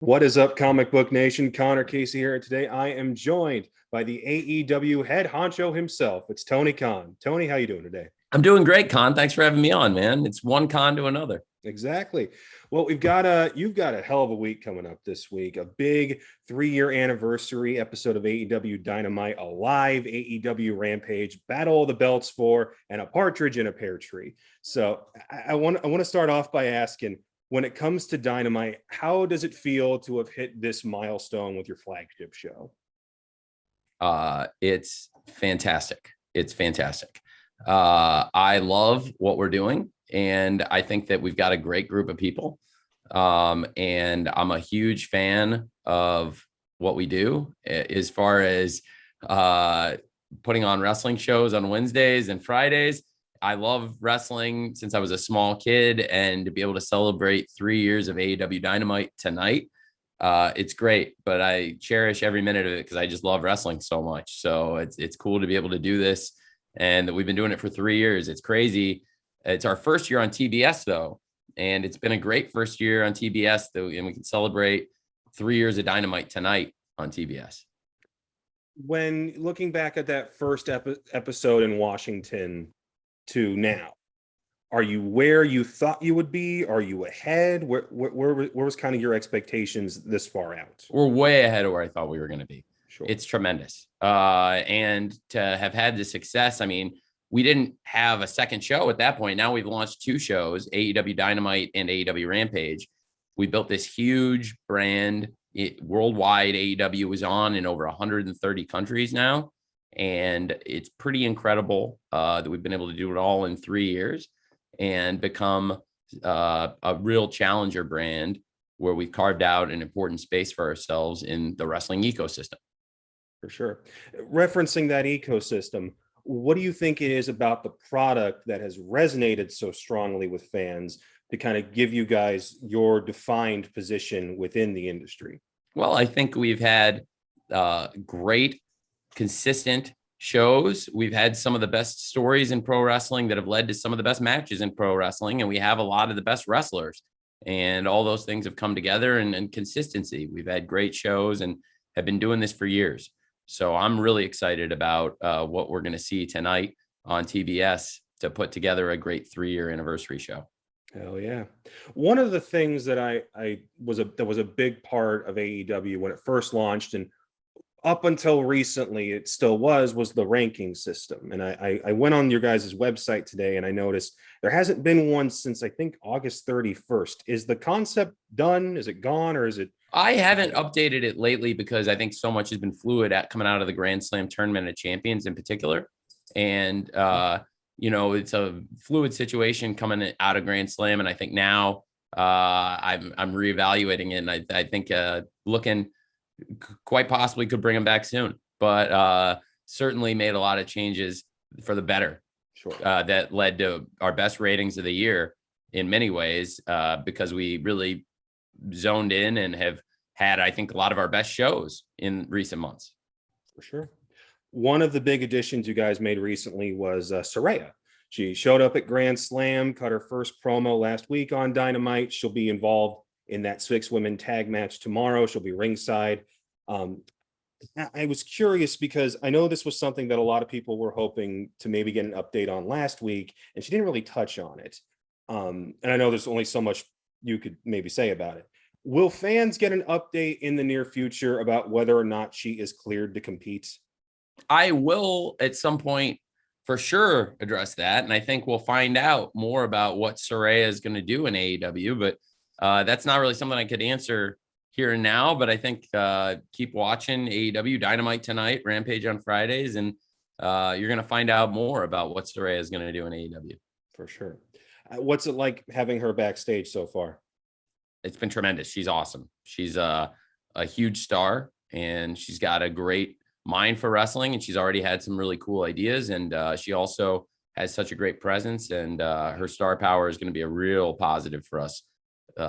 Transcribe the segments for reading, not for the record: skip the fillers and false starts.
What is up, Comic Book Nation? Connor Casey here. Today I am joined by the AEW head honcho himself. It's Tony Khan. Tony, how you doing today? I'm doing great, Con. Thanks for having me on, man. It's one con to another. Exactly. Well, you've got a hell of a week coming up this week. A big 3-year anniversary episode of AEW Dynamite, a live AEW Rampage, Battle of the Belts 4, and a partridge in a pear tree. So I want to start off by asking, when it comes to Dynamite, how does it feel to have hit this milestone with your flagship show? It's fantastic. It's fantastic. I love what we're doing, and I think that we've got a great group of people. And I'm a huge fan of what we do as far as putting on wrestling shows on Wednesdays and Fridays. I love wrestling since I was a small kid, and to be able to celebrate 3 years of AEW Dynamite tonight, it's great. But I cherish every minute of it because I just love wrestling so much. So it's cool to be able to do this, and that we've been doing it for 3 years. It's crazy. It's our first year on TBS though, and it's been a great first year on TBS though, and we can celebrate 3 years of Dynamite tonight on TBS. When looking back at that first episode in Washington to now, are you where you thought you would be? Are you ahead? Where was kind of your expectations this far out? We're way ahead of where I thought we were going to be. Sure. It's tremendous. And to have had the success, I mean, we didn't have a second show at that point. Now we've launched 2 shows, AEW Dynamite and AEW Rampage. We built this huge brand. Worldwide, AEW is on in over 130 countries now. And it's pretty incredible that we've been able to do it all in 3 years and become a real challenger brand where we've carved out an important space for ourselves in the wrestling ecosystem. For sure. Referencing that ecosystem, what do you think it is about the product that has resonated so strongly with fans to kind of give you guys your defined position within the industry? Well, I think we've had great, consistent shows. We've had some of the best stories in pro wrestling that have led to some of the best matches in pro wrestling, and we have a lot of the best wrestlers. And all those things have come together, and consistency. We've had great shows and have been doing this for years. So I'm really excited about what we're going to see tonight on TBS to put together a great 3-year anniversary show. Hell yeah. One of the things that that was a big part of AEW when it first launched, and up until recently it still was the ranking system. And I went on your guys' website today and I noticed there hasn't been one since I think August 31st. Is the concept done? Is it gone, or is it? I haven't updated it lately because I think so much has been fluid coming out of the Grand Slam Tournament of Champions in particular. And, it's a fluid situation coming out of Grand Slam. And I think now I'm reevaluating it. And I think looking quite possibly could bring them back soon, but certainly made a lot of changes for the better. Sure. That led to our best ratings of the year in many ways because we really zoned in and have had, I think, a lot of our best shows in recent months. For sure. One of the big additions you guys made recently was Saraya. She showed up at Grand Slam, cut her first promo last week on Dynamite. She'll be involved in that 6-women tag match tomorrow. She'll be ringside. I was curious because I know this was something that a lot of people were hoping to maybe get an update on last week, and she didn't really touch on it. And I know there's only so much you could maybe say about it. Will fans get an update in the near future about whether or not she is cleared to compete? I will at some point for sure address that. And I think we'll find out more about what Saraya is going to do in AEW, but that's not really something I could answer here and now. But I think keep watching AEW Dynamite tonight, Rampage on Fridays, and you're going to find out more about what Saraya is going to do in AEW. For sure. What's it like having her backstage so far? It's been tremendous. She's awesome. She's a huge star, and she's got a great mind for wrestling, and she's already had some really cool ideas. And she also has such a great presence, and her star power is going to be a real positive for us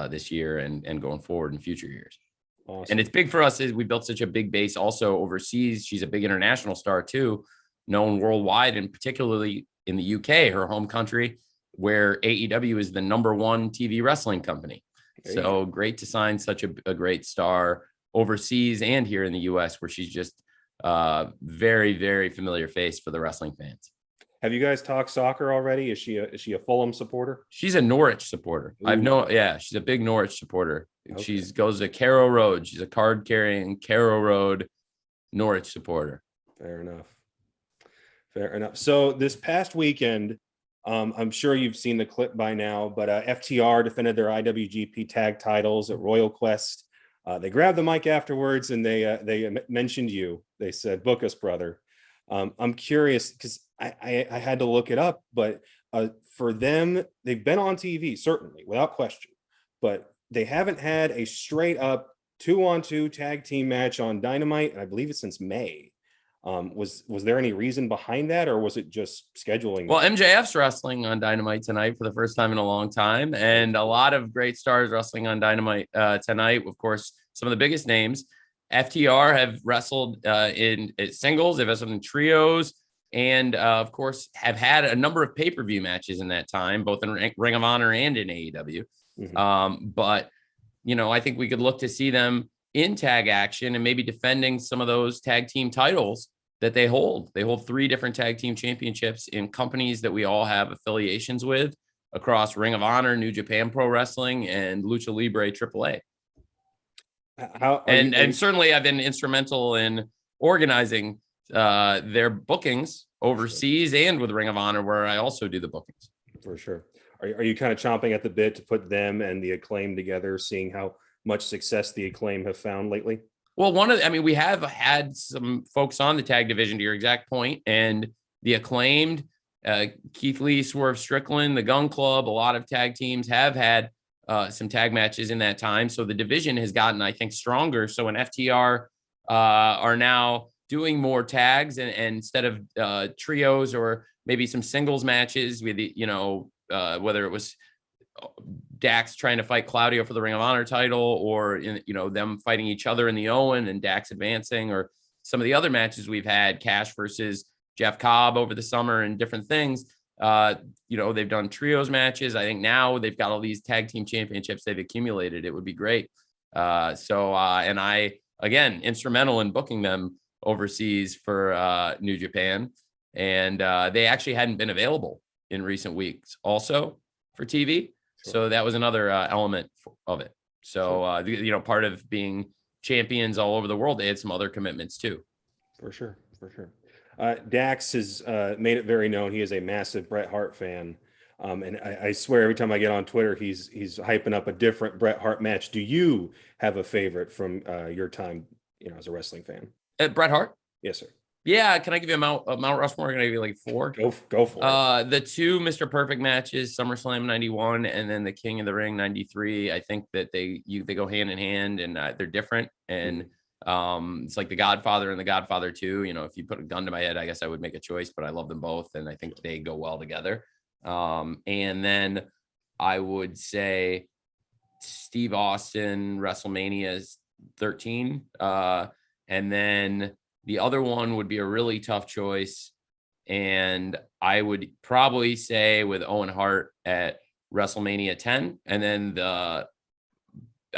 this year and going forward in future years. Awesome. And it's big for us is we built such a big base also overseas. She's a big international star too, known worldwide, and particularly in the UK, her home country, where AEW is the #1 TV wrestling company. So great to sign such a great star overseas and here in the US, where she's just very, very familiar face for the wrestling fans. Have you guys talked soccer already? Is she a Fulham supporter? She's a Norwich supporter. Ooh. She's a big Norwich supporter. Okay. She goes to Carrow Road. She's a card carrying Carrow Road Norwich supporter. Fair enough. Fair enough. So this past weekend, I'm sure you've seen the clip by now, but FTR defended their IWGP tag titles at Royal Quest. They grabbed the mic afterwards and they mentioned you. They said, "Book us, brother." I'm curious because I had to look it up, but for them, they've been on TV, certainly, without question, but they haven't had a straight up 2-on-2 tag team match on Dynamite, and I believe it's since May. Was there any reason behind that, or was it just scheduling? Well, MJF's wrestling on Dynamite tonight for the first time in a long time, and a lot of great stars wrestling on Dynamite tonight. Of course, some of the biggest names. FTR have wrestled in singles, they've wrestled in trios, and of course have had a number of pay-per-view matches in that time, both in Ring of Honor and in AEW. But I think we could look to see them in tag action and maybe defending some of those tag team titles that they hold. They hold 3 different tag team championships in companies that we all have affiliations with across Ring of Honor, New Japan Pro Wrestling, and Lucha Libre AAA. And certainly I've been instrumental in organizing their bookings overseas and with Ring of Honor, where I also do the bookings. For sure. Are you kind of chomping at the bit to put them and the Acclaim together, seeing how much success the Acclaim have found lately? Well, we have had some folks on the tag division, to your exact point, and the Acclaimed, Keith Lee, Swerve Strickland, the Gun Club, a lot of tag teams have had some tag matches in that time. So the division has gotten, I think, stronger. So when FTR are now doing more tags and instead of trios or maybe some singles matches with whether it was Dax trying to fight Claudio for the Ring of Honor title, or them fighting each other in the Owen and Dax advancing, or some of the other matches we've had, Cash versus Jeff Cobb over the summer and different things. They've done trios matches. I think now they've got all these tag team championships they've accumulated. It would be great. And I, again, instrumental in booking them overseas for New Japan. And they actually hadn't been available in recent weeks also for TV. Sure. So that was another element of it. So, part of being champions all over the world, they had some other commitments too. For sure. Dax has made it very known he is a massive Bret Hart fan. And I swear every time I get on Twitter, he's hyping up a different Bret Hart match. Do you have a favorite from your time, as a wrestling fan? Bret Hart? Yes, sir. Yeah, can I give you a Mount Rushmore? Can I give you like 4? Go for it. The 2 Mr. Perfect matches, SummerSlam 91 and then the King of the Ring 93. I think that they go hand in hand, and they're different. And it's like The Godfather and The Godfather 2. If you put a gun to my head, I guess I would make a choice, but I love them both, and I think they go well together. And then I would say Steve Austin, WrestleMania 13. And then the other one would be a really tough choice, and I would probably say with Owen Hart at WrestleMania 10, and then I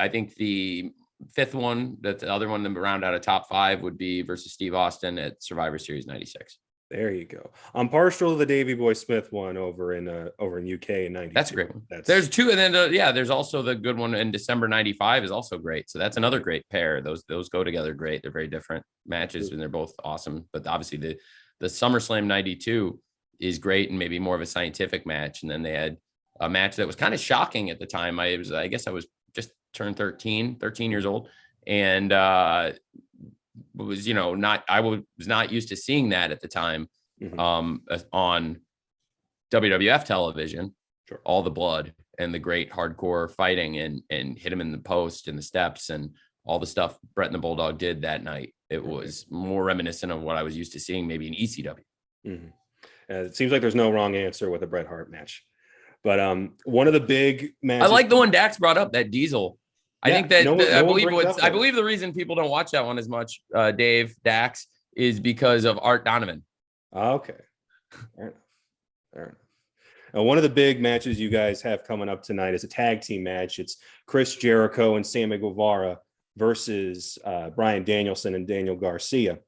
think the 5th one, that the other one to round out a top 5 would be versus Steve Austin at Survivor Series 96. There you go. I'm partial to the Davey Boy Smith one over in UK in 92. That's a great one. There's 2, and then there's also the good one in December 95 is also great. So that's another great pair. Those go together great. They're very different matches, and they're both awesome. But obviously the SummerSlam 92 is great and maybe more of a scientific match. And then they had a match that was kind of shocking at the time. I guess I was just turned 13 years old, and was I was not used to seeing that at the time on WWF television. Sure. All the blood and the great hardcore fighting and hit him in the post and the steps and all the stuff Bret and the Bulldog did that night. It was more reminiscent of what I was used to seeing maybe in ECW. It seems like there's no wrong answer with a Bret Hart match, but one of the big matches. I like the one Dax brought up, that Diesel. I think that I believe the reason people don't watch that one as much, Dave, Dax, is because of Art Donovan. Okay. Fair enough. One of the big matches you guys have coming up tonight is a tag team match. It's Chris Jericho and Sammy Guevara versus Bryan Danielson and Daniel Garcia.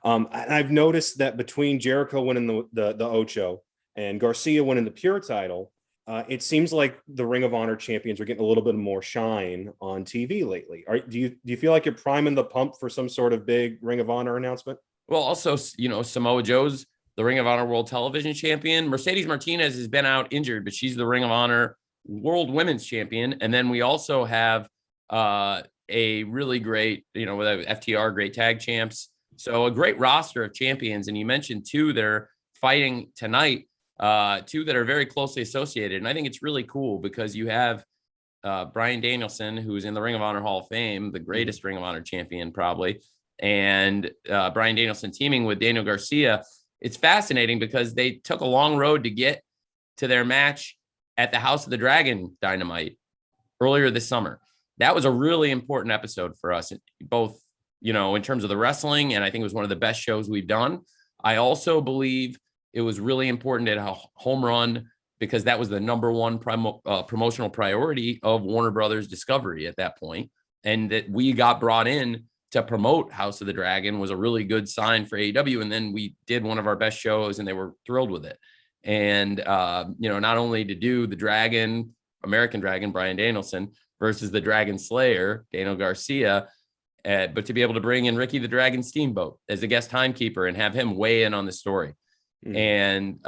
And I've noticed that between Jericho winning the Ocho and Garcia winning the Pure title, it seems like the Ring of Honor champions are getting a little bit more shine on TV lately. Do you feel like you're priming the pump for some sort of big Ring of Honor announcement? Well, also, Samoa Joe's the Ring of Honor World Television Champion. Mercedes Martinez has been out injured, but she's the Ring of Honor World Women's Champion. And then we also have a really great, with FTR, great tag champs. So a great roster of champions. And you mentioned two that are fighting tonight, two that are very closely associated. And I think it's really cool because you have Bryan Danielson, who's in the Ring of Honor Hall of Fame, the greatest Ring of Honor champion probably, and Bryan Danielson teaming with Daniel Garcia. It's fascinating because they took a long road to get to their match at the House of the Dragon Dynamite earlier this summer. That was a really important episode for us, both, in terms of the wrestling, and I think it was one of the best shows we've done. I also believe it was really important at a home run because that was the number one promotional priority of Warner Brothers Discovery at that point. And that we got brought in to promote House of the Dragon was a really good sign for AEW. And then we did one of our best shows and they were thrilled with it. And, not only to do the American Dragon, Bryan Danielson versus the Dragon Slayer, Daniel Garcia, but to be able to bring in Ricky the Dragon Steamboat as a guest timekeeper and have him weigh in on the story. And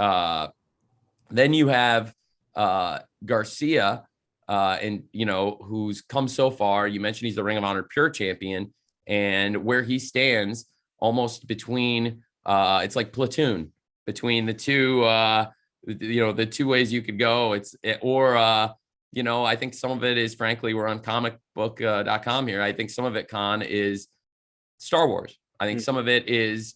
then you have Garcia, who's come so far. You mentioned he's the Ring of Honor Pure Champion, and where he stands almost between, it's like platoon between the two, the two ways you could go. I think some of it is, frankly, we're on comicbook.com here. I think some of it, Con, is Star Wars. I think some of it is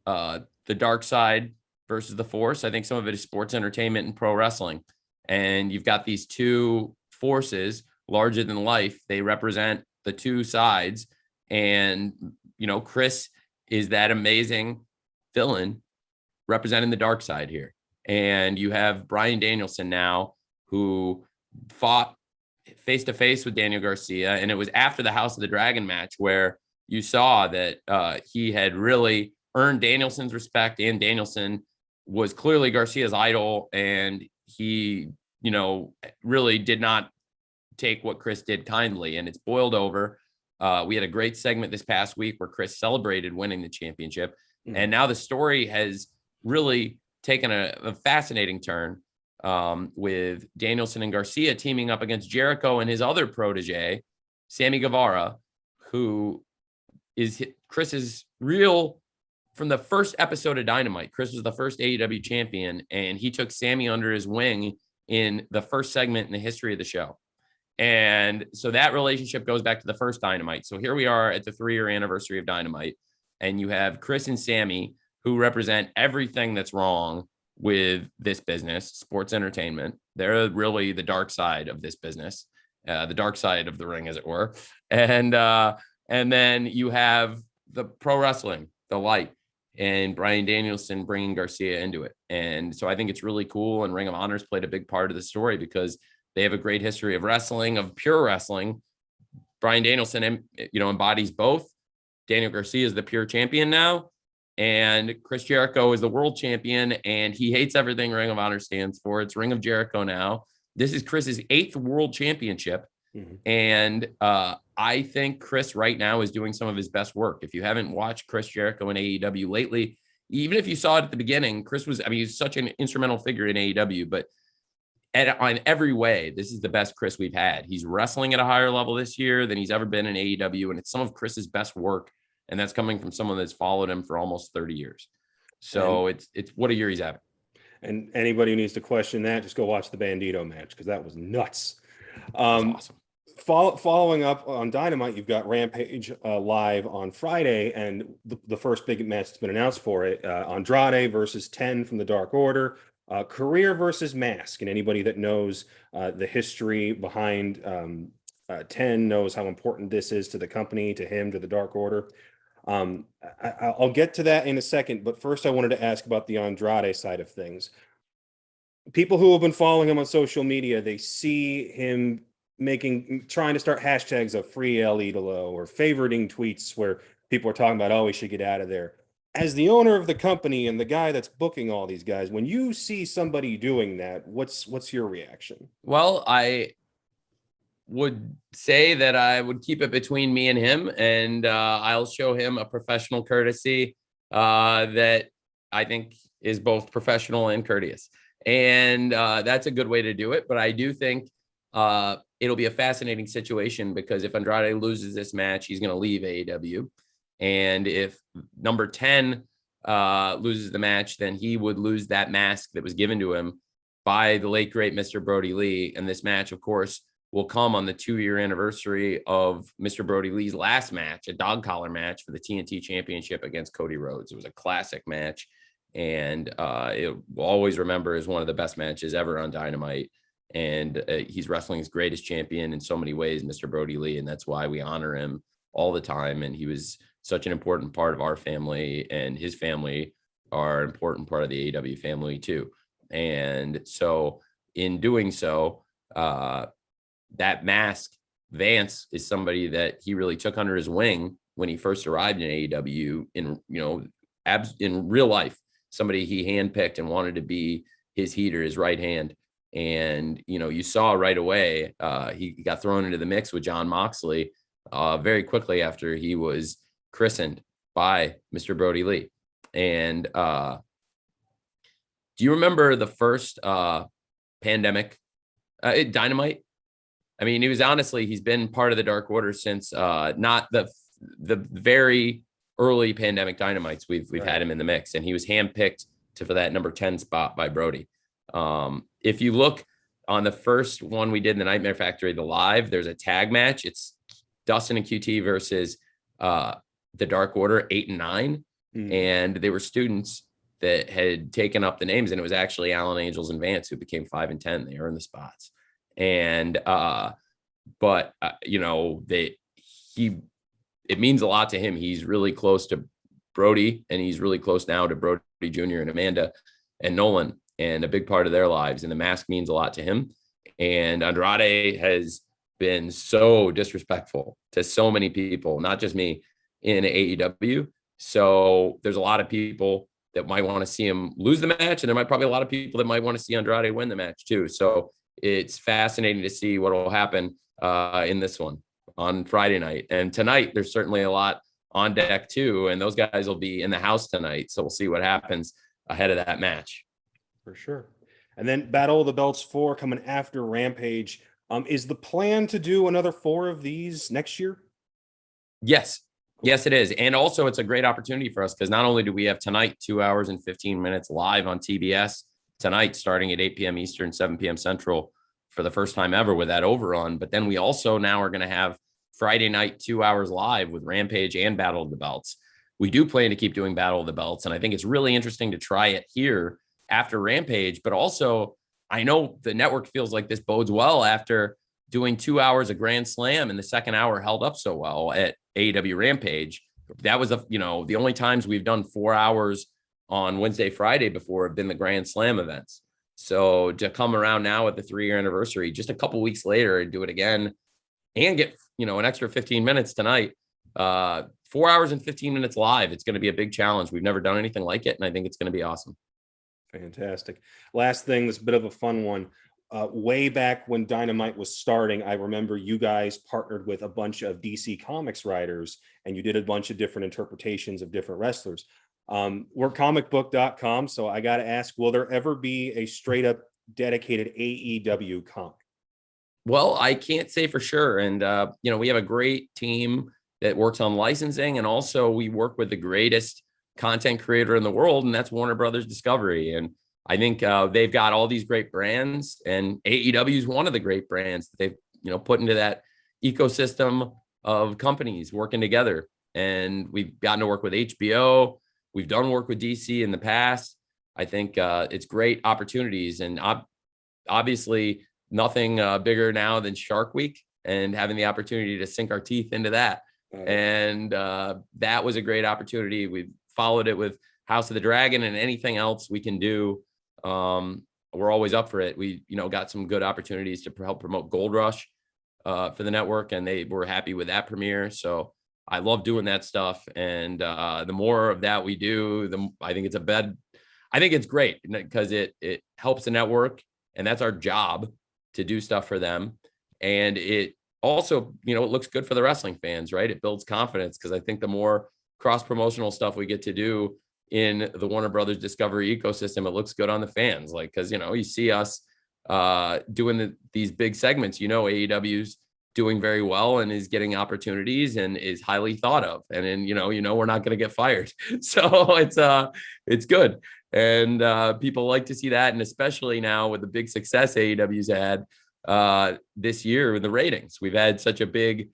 the dark side versus the Force. I think some of it is sports entertainment and pro wrestling. And you've got these two forces larger than life. They represent the two sides. And, Chris is that amazing villain representing the dark side here. And you have Bryan Danielson now, who fought face to face with Daniel Garcia. And it was after the House of the Dragon match where you saw that he had really earned Danielson's respect, and Danielson was clearly Garcia's idol. And he, really did not take what Chris did kindly, and it's boiled over. We had a great segment this past week where Chris celebrated winning the championship. And now the story has really taken a fascinating turn with Danielson and Garcia teaming up against Jericho and his other protege, Sammy Guevara, who is Chris's real, from the first episode of Dynamite. Chris was the first AEW champion, and he took Sammy under his wing in the first segment in the history of the show. And so that relationship goes back to the first Dynamite. So here we are at the 3-year anniversary of Dynamite, and you have Chris and Sammy, who represent everything that's wrong with this business, sports entertainment. They're really the dark side of this business, the dark side of the ring, as it were. And then you have the pro wrestling, the light, and Bryan Danielson bringing Garcia into it. And so I think it's really cool. And Ring of Honor's played a big part of the story because they have a great history of wrestling, of pure wrestling. Bryan Danielson, embodies both. Daniel Garcia is the pure champion now, and Chris Jericho is the world champion, and he hates everything Ring of Honor stands for. It's Ring of Jericho now. This is Chris's 8th world championship. And I think Chris right now is doing some of his best work. If you haven't watched Chris Jericho in AEW lately, even if you saw it at the beginning, Chris was, he's such an instrumental figure in AEW, but on every way, this is the best Chris we've had. He's wrestling at a higher level this year than he's ever been in AEW, and it's some of Chris's best work, and that's coming from someone that's followed him for almost 30 years. So it's what a year he's having. And anybody who needs to question that, just go watch the Bandito match, because that was nuts. Awesome. Following up on Dynamite, you've got Rampage live on Friday, and the first big match that's been announced for it, Andrade versus 10 from the Dark Order, career versus mask. And anybody that knows the history behind 10 knows how important this is to the company, to him, to the Dark Order. I'll get to that in a second, but first I wanted to ask about the Andrade side of things. People who have been following him on social media, they see him trying to start hashtags of free El Idolo or favoriting tweets where people are talking about, oh, we should get out of there. As the owner of the company and the guy that's booking all these guys, when you see somebody doing that, what's your reaction? Well, I would say that I would keep it between me and him, and I'll show him a professional courtesy that I think is both professional and courteous. And that's a good way to do it. But I do think it'll be a fascinating situation, because if Andrade loses this match, he's going to leave AEW. And if number 10 loses the match, then he would lose that mask that was given to him by the late, great Mr. Brody Lee. And this match, of course, will come on the 2-year anniversary of Mr. Brody Lee's last match, a dog collar match for the TNT Championship against Cody Rhodes. It was a classic match, and it will always remember as one of the best matches ever on Dynamite. And he's wrestling's greatest champion in so many ways, Mr. Brody Lee, and that's why we honor him all the time. And he was such an important part of our family, and his family are an important part of the AEW family too. And so in doing so, that mask, Vance, is somebody that he really took under his wing when he first arrived in AEW in real life, somebody he handpicked and wanted to be his heater, his right hand. And, you saw right away, he got thrown into the mix with Jon Moxley very quickly after he was christened by Mr. Brody Lee. And do you remember the first pandemic, Dynamite? I mean, he's been part of the Dark Order since not the very early pandemic Dynamites. We've right. had him in the mix, and he was handpicked for that number 10 spot by Brody. If you look on the first one we did in the Nightmare Factory, the live, there's a tag match. It's Dustin and QT versus the Dark Order 8 and 9. And they were students that had taken up the names, and it was actually Alan Angels and Vance who became 5 and 10. They earned the spots. And it means a lot to him. He's really close to Brody, and he's really close now to Brody Jr. and Amanda and Nolan, and a big part of their lives. And the mask means a lot to him. And Andrade has been so disrespectful to so many people, not just me, in AEW. So there's a lot of people that might want to see him lose the match, and there might probably a lot of people that might want to see Andrade win the match too. So it's fascinating to see what will happen in this one on Friday night. And tonight, there's certainly a lot on deck too. And those guys will be in the house tonight. So we'll see what happens ahead of that match. For sure. And then Battle of the Belts 4 coming after Rampage. Is the plan to do another 4 of these next year? Yes. Cool. Yes, it is. And also it's a great opportunity for us, because not only do we have tonight 2 hours and 15 minutes live on TBS, tonight, starting at 8 p.m. Eastern, 7 p.m. Central, for the first time ever with that overrun. But then we also now are going to have Friday night 2 hours live with Rampage and Battle of the Belts. We do plan to keep doing Battle of the Belts, and I think it's really interesting to try it here after Rampage. But also, I know the network feels like this bodes well after doing 2 hours of Grand Slam, and the second hour held up so well at AEW Rampage. That was the only times we've done 4 hours on Wednesday, Friday before have been the Grand Slam events. So to come around now at the 3-year anniversary, just a couple weeks later, and do it again and get, an extra 15 minutes tonight, 4 hours and 15 minutes live. It's going to be a big challenge. We've never done anything like it, and I think it's going to be awesome. Fantastic. Last thing, this is a bit of a fun one. Way back when Dynamite was starting, I remember you guys partnered with a bunch of DC Comics writers, and you did a bunch of different interpretations of different wrestlers. We're comicbook.com, so I got to ask, will there ever be a straight up dedicated AEW comic? Well, I can't say for sure. And, we have a great team that works on licensing, and also we work with the greatest content creator in the world, and that's Warner Brothers Discovery. And I think they've got all these great brands, and AEW is one of the great brands that they've, put into that ecosystem of companies working together. And we've gotten to work with HBO. We've done work with DC in the past. I think it's great opportunities, and obviously nothing bigger now than Shark Week, and having the opportunity to sink our teeth into that. And that was a great opportunity. We've followed it with House of the Dragon, and anything else we can do we're always up for it. We, got some good opportunities to help promote Gold Rush for the network, and they were happy with that premiere. So I love doing that stuff. And the more of that we do, I think it's great because it helps the network, and that's our job to do stuff for them. And it also, it looks good for the wrestling fans, right? It builds confidence, because I think the more cross-promotional stuff we get to do in the Warner Brothers Discovery ecosystem, it looks good on the fans. Like, because, you see us doing these big segments, AEW's doing very well and is getting opportunities and is highly thought of. And then, we're not going to get fired. So it's good. And people like to see that. And especially now with the big success AEW's had this year with the ratings, we've had such a big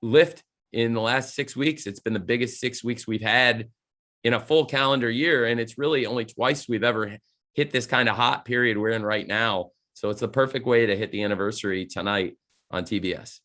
lift in the last 6 weeks. It's been the biggest 6 weeks we've had in a full calendar year. And it's really only twice we've ever hit this kind of hot period we're in right now. So it's the perfect way to hit the anniversary tonight on TBS.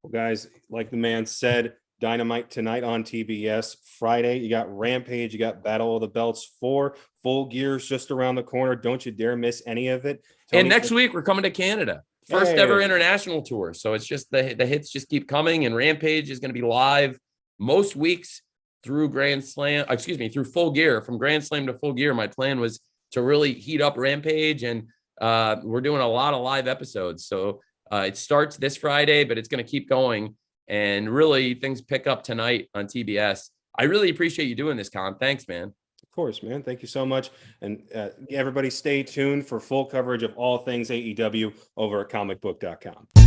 Well, guys, like the man said, Dynamite tonight on TBS. Friday, you got Rampage, you got Battle of the Belts 4, Full Gear's just around the corner. Don't you dare miss any of it. And next week, we're coming to Canada. First ever international tour. So it's just the hits just keep coming, and Rampage is going to be live most weeks through through Full Gear. From Grand Slam to Full Gear, my plan was to really heat up Rampage, and we're doing a lot of live episodes. So it starts this Friday, but it's going to keep going. And really, things pick up tonight on TBS. I really appreciate you doing this, Con. Thanks, man. Of course, man. Thank you so much. And everybody stay tuned for full coverage of all things AEW over at comicbook.com.